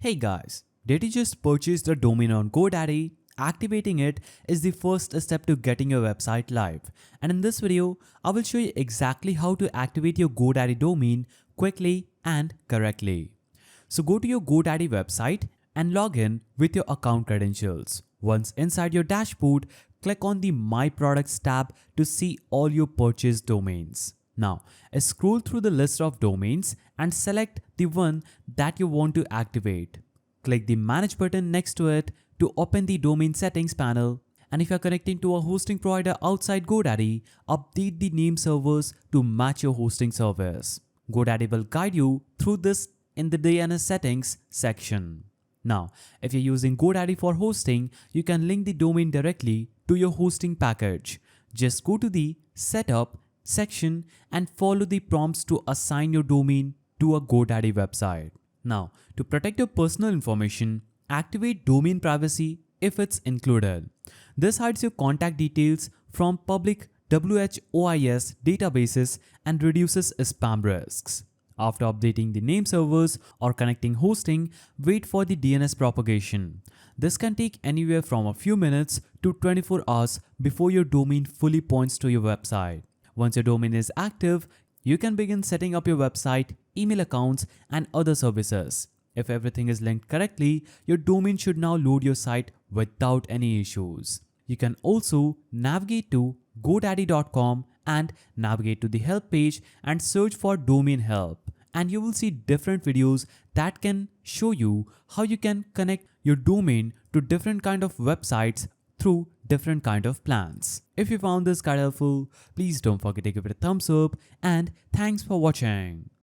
Hey guys, did you just purchase the domain on GoDaddy? Activating it is the first step to getting your website live. And in this video, I will show you exactly how to activate your GoDaddy domain quickly and correctly. So go to your GoDaddy website and log in with your account credentials. Once inside your dashboard, click on the My Products tab to see all your purchased domains. Now, scroll through the list of domains and select the one that you want to activate. Click the Manage button next to it to open the domain settings panel. And if you are connecting to a hosting provider outside GoDaddy, update the name servers to match your hosting service. GoDaddy will guide you through this in the DNS settings section. Now, if you're using GoDaddy for hosting, you can link the domain directly to your hosting package. Just go to the Setup section and follow the prompts to assign your domain to a GoDaddy website. Now, to protect your personal information, activate domain privacy if it's included. This hides your contact details from public WHOIS databases and reduces spam risks. After updating the name servers or connecting hosting, wait for the DNS propagation. This can take anywhere from a few minutes to 24 hours before your domain fully points to your website. Once your domain is active, you can begin setting up your website, email accounts, and other services. If everything is linked correctly, your domain should now load your site without any issues. You can also navigate to godaddy.com and navigate to the help page and search for domain help. And you will see different videos that can show you how you can connect your domain to different kind of websites through different kind of plans. If you found this guide helpful, please don't forget to give it a thumbs up and thanks for watching.